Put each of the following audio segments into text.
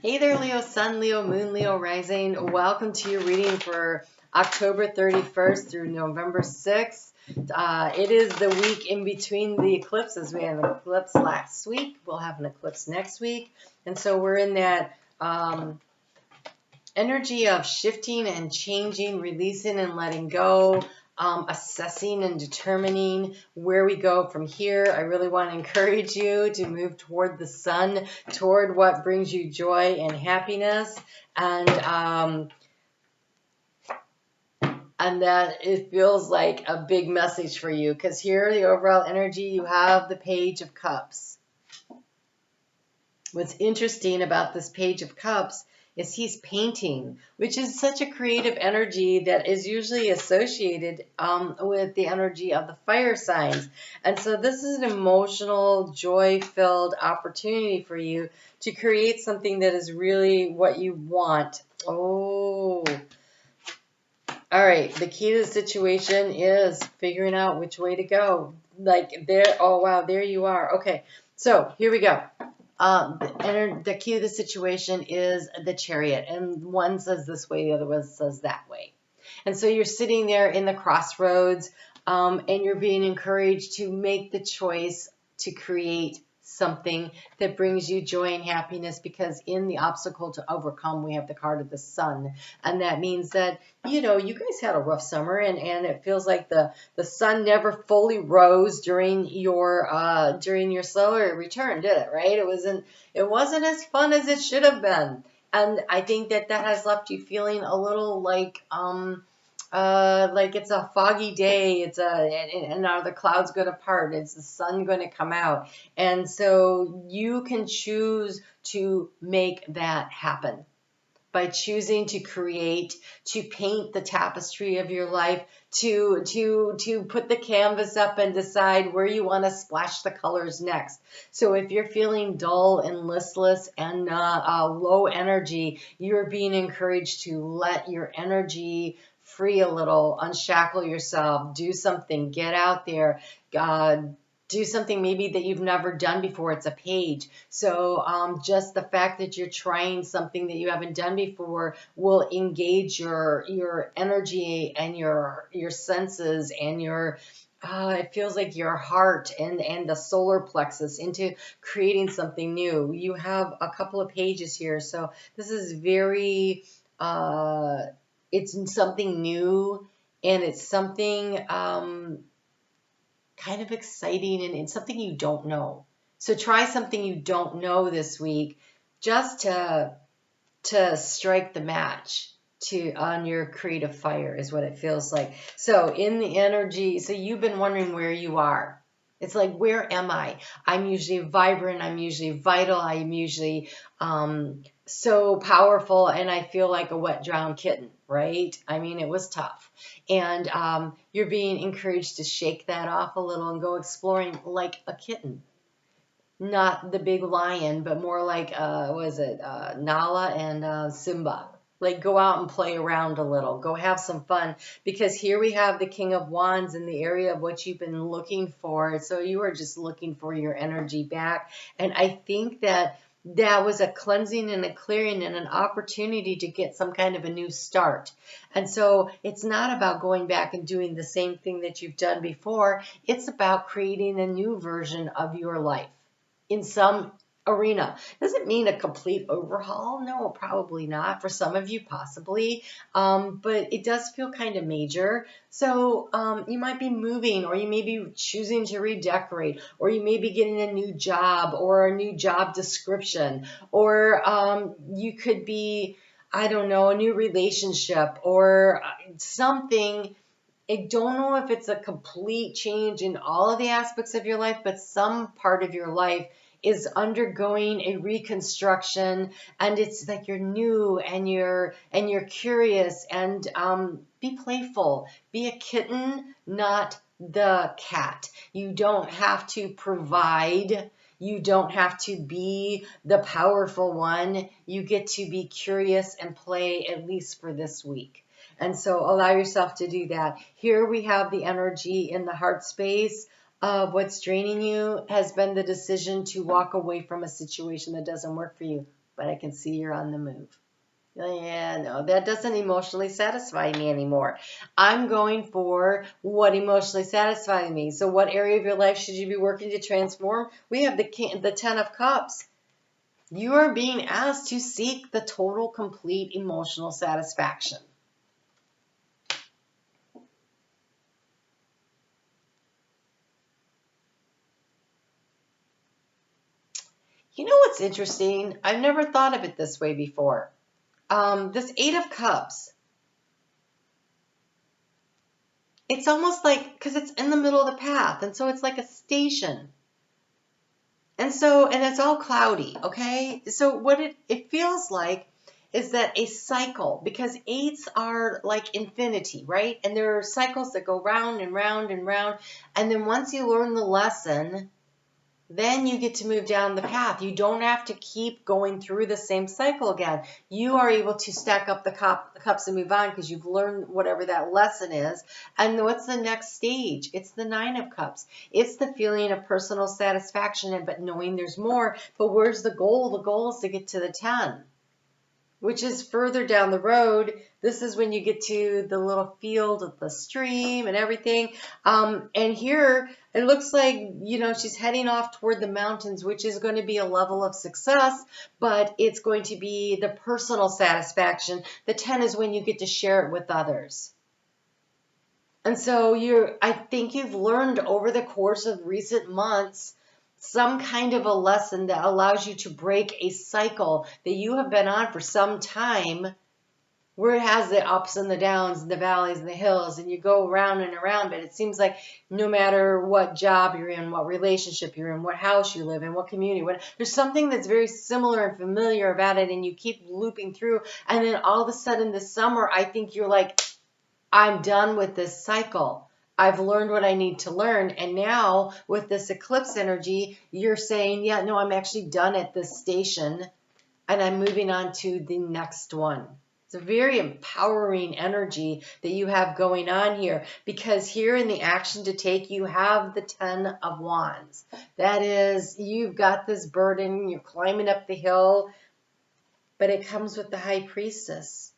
Hey there, Leo Sun, Leo Moon, Leo Rising. Welcome to your reading for October 31st through November 6th. It is the week in between the eclipses. We had an eclipse last week. We'll have an eclipse next week. And so we're in that energy of shifting and changing, releasing and letting go, assessing and determining where we go from here. I really want to encourage you to move toward the sun, toward what brings you joy and happiness, and that it feels like a big message for you, because here, the overall energy, you have the Page of Cups. What's interesting about this Page of Cups is he's painting, which is such a creative energy that is usually associated with the energy of the fire signs. And so this is an emotional, joy-filled opportunity for you to create something that is really what you want. Oh, all right. The key to the situation is figuring out which way to go. Like there, oh wow, there you are. Okay, so here we go. The key to the situation is the Chariot, and one says this way, the other one says that way. And so you're sitting there in the crossroads, and you're being encouraged to make the choice to create something that brings you joy and happiness, because in the obstacle to overcome, we have the card of the sun. And that means that, you guys had a rough summer, and it feels like the sun never fully rose during your solar return, did it? Right? It wasn't as fun as it should have been. And I think that has left you feeling a little like it's a foggy day. And are the clouds going to part? Is the sun going to come out? And so you can choose to make that happen by choosing to create, to paint the tapestry of your life, to put the canvas up and decide where you want to splash the colors next. So if you're feeling dull and listless and low energy, you're being encouraged to let your energy free a little, unshackle yourself, do something, get out there, do something maybe that you've never done before. It's a page. So just the fact that you're trying something that you haven't done before will engage your energy and your senses and your it feels like your heart and the solar plexus into creating something new. You have a couple of pages here, so this is very it's something new, and it's something kind of exciting, and it's something you don't know. So try something you don't know this week, just to strike the match on your creative fire, is what it feels like. So in the energy, so you've been wondering where you are. It's like, where am I? I'm usually vibrant. I'm usually vital. I'm usually so powerful, and I feel like a wet, drowned kitten, right? I mean, it was tough. And you're being encouraged to shake that off a little and go exploring like a kitten. Not the big lion, but more like, Nala and Simba. Like, go out and play around a little. Go have some fun. Because here we have the King of Wands in the area of what you've been looking for. So you are just looking for your energy back. And I think that was a cleansing and a clearing and an opportunity to get some kind of a new start. And so it's not about going back and doing the same thing that you've done before. It's about creating a new version of your life in some arena. Doesn't mean a complete overhaul. No, probably not. For some of you, possibly. But it does feel kind of major. So you might be moving, or you may be choosing to redecorate, or you may be getting a new job or a new job description, or you could be, I don't know, a new relationship or something. I don't know if it's a complete change in all of the aspects of your life, but some part of your life is undergoing a reconstruction, and it's like you're new and you're curious, and be playful. Be a kitten, not the cat. You don't have to provide. You don't have to be the powerful one. You get to be curious and play, at least for this week. And so allow yourself to do that. Here we have the energy in the heart space of what's draining you has been the decision to walk away from a situation that doesn't work for you. but I can see you're on the move. Yeah, no, that doesn't emotionally satisfy me anymore. I'm going for what emotionally satisfies me. So what area of your life should you be working to transform? We have the 10 of Cups. You are being asked to seek the total, complete emotional satisfaction. You know what's interesting? I've never thought of it this way before. This 8 of Cups, it's almost like, because it's in the middle of the path, and so it's like a station. And it's all cloudy, okay? So what it feels like is that a cycle, because 8s are like infinity, right? And there are cycles that go round and round and round. And then once you learn the lesson, then you get to move down the path. You don't have to keep going through the same cycle again. You are able to stack up the cups and move on because you've learned whatever that lesson is. And what's the next stage? It's the 9 of Cups. It's the feeling of personal satisfaction, but knowing there's more. But where's the goal? The goal is to get to the 10, which is further down the road. This is when you get to the little field with the stream and everything. And here it looks like, she's heading off toward the mountains, which is going to be a level of success, but it's going to be the personal satisfaction. The 10 is when you get to share it with others. And so I think you've learned over the course of recent months some kind of a lesson that allows you to break a cycle that you have been on for some time, where it has the ups and the downs and the valleys and the hills, and you go around and around. But it seems like no matter what job you're in, what relationship you're in, what house you live in, what community, there's something that's very similar and familiar about it, and you keep looping through. And then all of a sudden this summer, I think you're like, I'm done with this cycle. I've learned what I need to learn. And now with this eclipse energy, you're saying, yeah, no, I'm actually done at this station and I'm moving on to the next one. It's a very empowering energy that you have going on here, because here in the action to take, you have the 10 of Wands. That is, you've got this burden, you're climbing up the hill, but it comes with the High Priestess.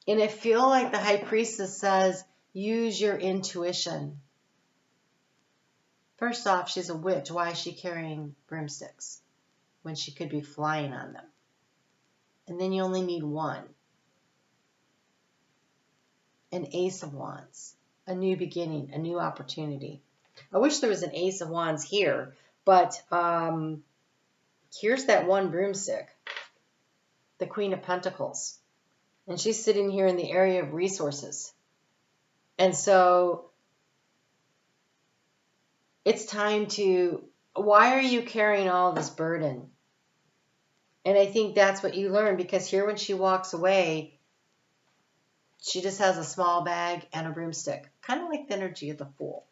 And I feel like the High Priestess says, use your intuition. First off, she's a witch. Why is she carrying broomsticks when she could be flying on them? And then you only need one. An Ace of Wands. A new beginning, a new opportunity. I wish there was an Ace of Wands here, but here's that one broomstick. The Queen of Pentacles. And she's sitting here in the area of resources. And so it's time to, why are you carrying all this burden? And I think that's what you learn, because here when she walks away, she just has a small bag and a broomstick. Kind of like the energy of the Fool.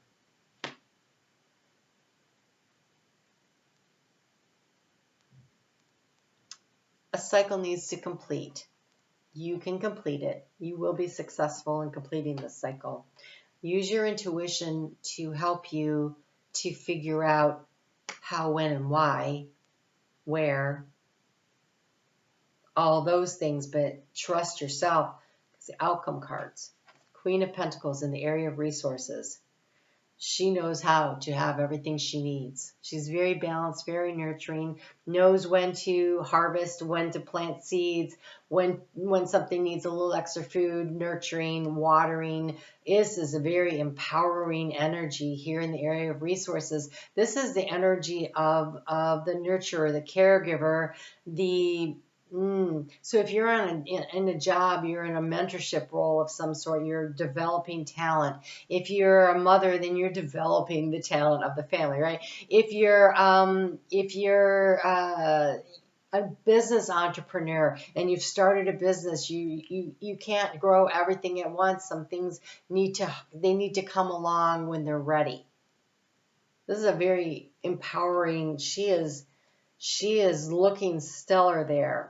A cycle needs to complete. You can complete it. You will be successful in completing this cycle. Use your intuition to help you to figure out how, when, and why, where, all those things, but trust yourself. It's the outcome cards. Queen of Pentacles in the area of resources. She knows how to have everything she needs. She's very balanced, very nurturing, knows when to harvest, when to plant seeds, when something needs a little extra food, nurturing, watering. This is a very empowering energy here in the area of resources. This is the energy of the nurturer, the caregiver, So if you're in a job, you're in a mentorship role of some sort, you're developing talent. If you're a mother, then you're developing the talent of the family, right? If you're a business entrepreneur and you've started a business, you can't grow everything at once. Some things need to come along when they're ready. This is a very empowering. She is looking stellar there.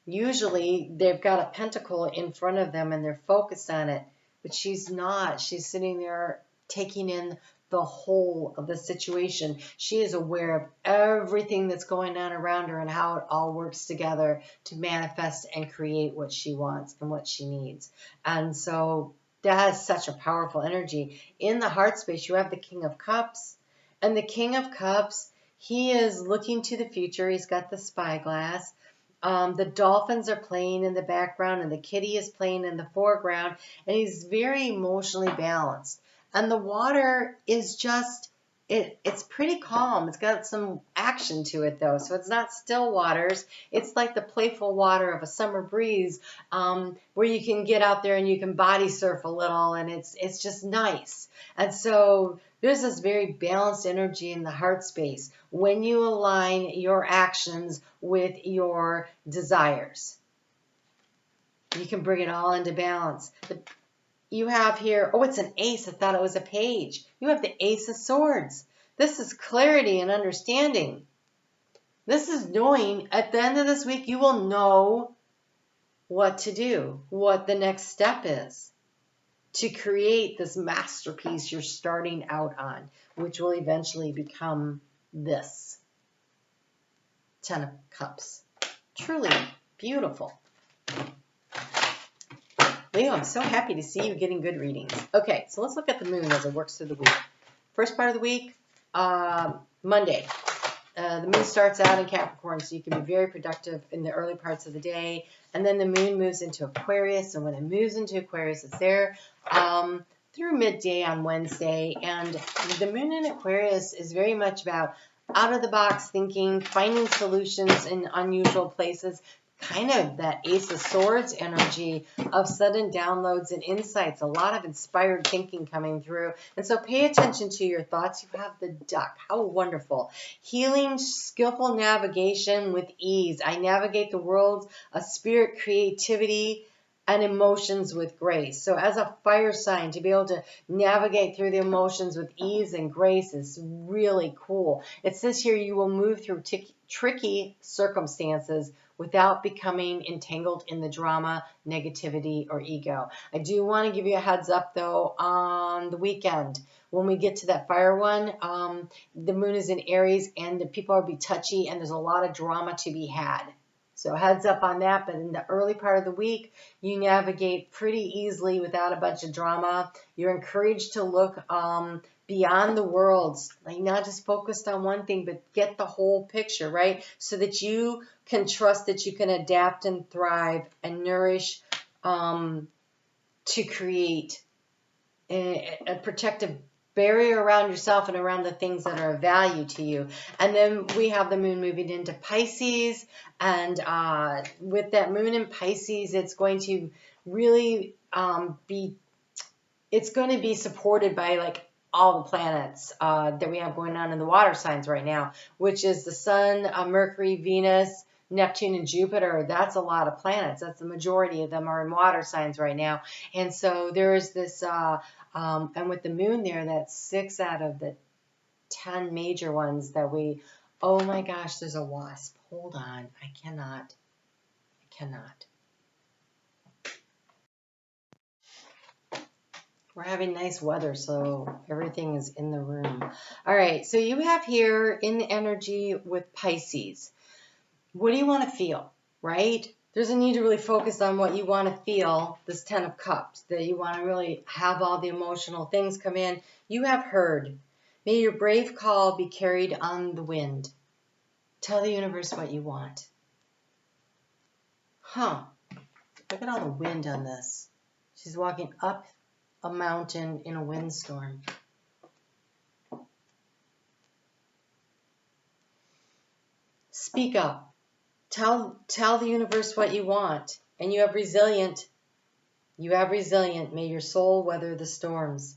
Usually they've got a pentacle in front of them and they're focused on it, but she's not. She's sitting there taking in the whole of the situation. She is aware of everything that's going on around her and how it all works together to manifest and create what she wants and what she needs. And so that is such a powerful energy. In the heart space, you have the King of Cups. And the King of Cups, he is looking to the future. He's got the spyglass. The dolphins are playing in the background and the kitty is playing in the foreground. And he's very emotionally balanced. And the water is just, it's pretty calm. It's got some action to it though. So it's not still waters. It's like the playful water of a summer breeze, where you can get out there and you can body surf a little, and it's just nice. And so there's this very balanced energy in the heart space when you align your actions with your desires. You can bring it all into balance. You have here, oh, it's an ace. I thought it was a page. You have the Ace of Swords. This is clarity and understanding. This is knowing at the end of this week, you will know what to do, what the next step is to create this masterpiece you're starting out on, which will eventually become this 10 of Cups. Truly beautiful. Leo, I'm so happy to see you getting good readings. Okay, so let's look at the moon as it works through the week. First part of the week, Monday. The moon starts out in Capricorn, so you can be very productive in the early parts of the day. And then the moon moves into Aquarius. And when it moves into Aquarius, it's there through midday on Wednesday. And the moon in Aquarius is very much about out-of-the-box thinking, finding solutions in unusual places, kind of that Ace of Swords energy of sudden downloads and insights, a lot of inspired thinking coming through. And so pay attention to your thoughts. You have the Duck. How wonderful. Healing, skillful navigation with ease. I navigate the world of spirit, creativity, and emotions with grace. So as a fire sign, to be able to navigate through the emotions with ease and grace is really cool. It says here you will move through tricky circumstances without becoming entangled in the drama, negativity, or ego. I do want to give you a heads up, though, on the weekend. When we get to that fire one, the moon is in Aries, and the people will be touchy, and there's a lot of drama to be had. So heads up on that, but in the early part of the week, you navigate pretty easily without a bunch of drama. You're encouraged to look beyond the worlds, like not just focused on one thing, but get the whole picture, right? So that you can trust that you can adapt and thrive and nourish to create a protective barrier around yourself and around the things that are of value to you. And then we have the moon moving into Pisces, and with that moon in Pisces, it's going to really it's going to be supported by like all the planets that we have going on in the water signs right now, which is the Sun, Mercury, Venus, Neptune, and Jupiter. That's a lot of planets. That's the majority of them are in water signs right now. And so there is this, and with the moon there, that's 6 out of the 10 major ones that we, oh my gosh, there's a wasp. Hold on. I cannot. We're having nice weather, so everything is in the room. All right, so you have here in the energy with Pisces. What do you want to feel, right? There's a need to really focus on what you want to feel, this 10 of Cups, that you want to really have all the emotional things come in. You have heard. May your brave call be carried on the wind. Tell the universe what you want. Huh. Look at all the wind on this. She's walking up a mountain in a windstorm. Speak up. Tell the universe what you want. And you have resilient. May your soul weather the storms.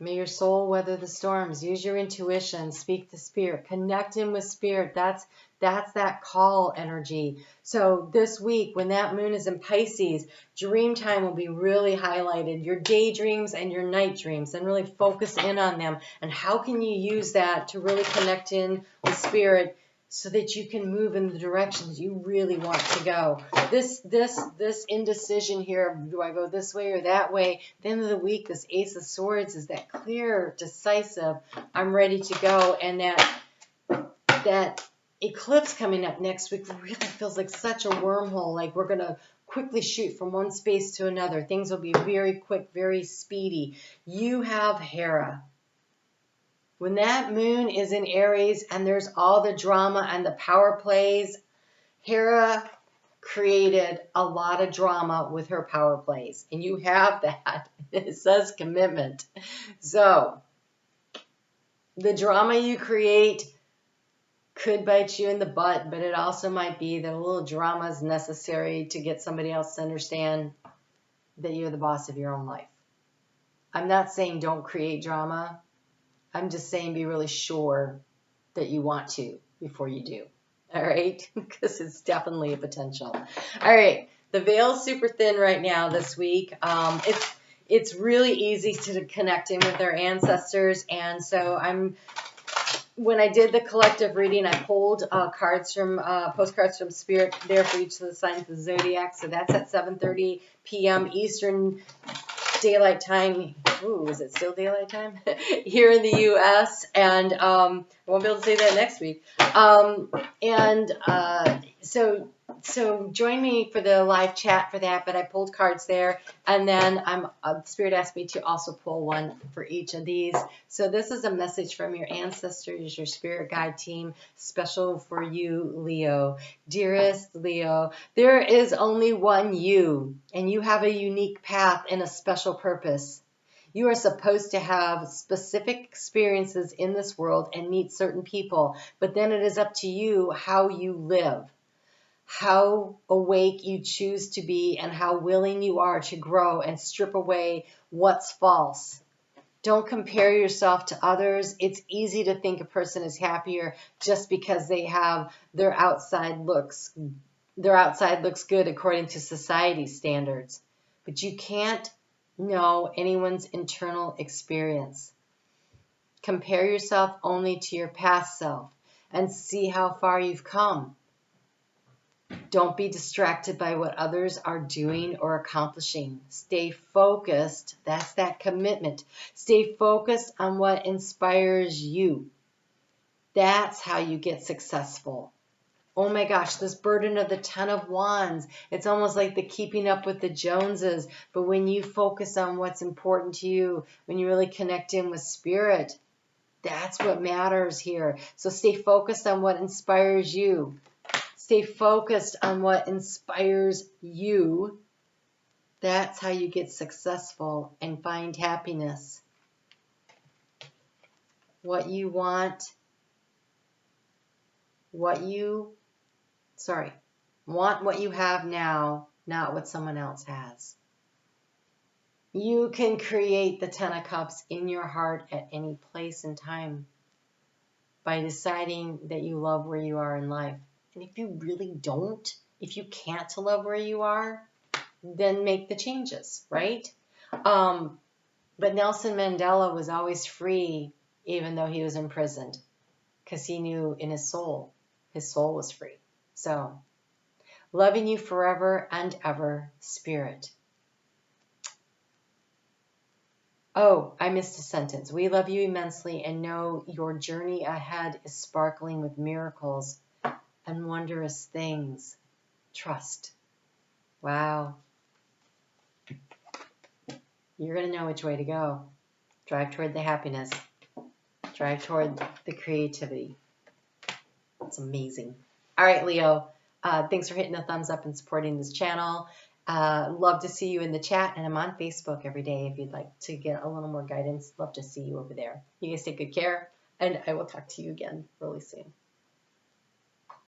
May your soul weather the storms. Use your intuition. Speak to spirit. Connect in with spirit. That's that call energy. So this week, when that moon is in Pisces, dream time will be really highlighted. Your daydreams and your night dreams, and really focus in on them. And how can you use that to really connect in with spirit so that you can move in the directions you really want to go. This indecision here, do I go this way or that way? At the end of the week, this Ace of Swords is that clear, decisive, I'm ready to go. And that eclipse coming up next week really feels like such a wormhole, like we're going to quickly shoot from one space to another. Things will be very quick, very speedy. You have Hera. When that moon is in Aries and there's all the drama and the power plays, Hera created a lot of drama with her power plays. And you have that. It says commitment. So the drama you create could bite you in the butt, but it also might be that a little drama is necessary to get somebody else to understand that you're the boss of your own life. I'm not saying don't create drama. I'm just saying be really sure that you want to before you do. All right? Because it's definitely a potential. All right. The veil's super thin right now this week. It's really easy to connect in with our ancestors. And so when I did the collective reading, I pulled postcards from Spirit there for each of the signs of the zodiac. So that's at 7:30 p.m. Eastern Daylight Time. Ooh, is it still daylight time? Here in the U.S. And I won't be able to say that next week. So join me for the live chat for that. But I pulled cards there, and then Spirit asked me to also pull one for each of these. So this is a message from your ancestors, your spirit guide team, special for you, Leo. Dearest Leo, there is only one you, and you have a unique path and a special purpose. You are supposed to have specific experiences in this world and meet certain people, but then it is up to you how you live, how awake you choose to be, and how willing you are to grow and strip away what's false. Don't compare yourself to others. It's easy to think a person is happier just because they have their outside looks good according to society standards. But you can't know anyone's internal experience. Compare yourself only to your past self and see how far you've come. Don't be distracted by what others are doing or accomplishing. Stay focused. That's that commitment. Stay focused on what inspires you. That's how you get successful. Oh my gosh, this burden of the 10 of Wands, it's almost like the keeping up with the Joneses. But when you focus on what's important to you, when you really connect in with spirit, that's what matters here. So stay focused on what inspires you. Stay focused on what inspires you. That's how you get successful and find happiness. What you want, want what you have now, not what someone else has. You can create the 10 of Cups in your heart at any place and time by deciding that you love where you are in life. And if you really don't, if you can't love where you are, then make the changes, right? But Nelson Mandela was always free, even though he was imprisoned, because he knew in his soul was free. So, loving you forever and ever, Spirit. Oh, I missed a sentence. We love you immensely and know your journey ahead is sparkling with miracles and wondrous things. Trust. Wow. You're going to know which way to go. Drive toward the happiness. Drive toward the creativity. It's amazing. All right, Leo. Thanks for hitting the thumbs up and supporting this channel. Love to see you in the chat, and I'm on Facebook every day if you'd like to get a little more guidance. Love to see you over there. You guys take good care, and I will talk to you again really soon.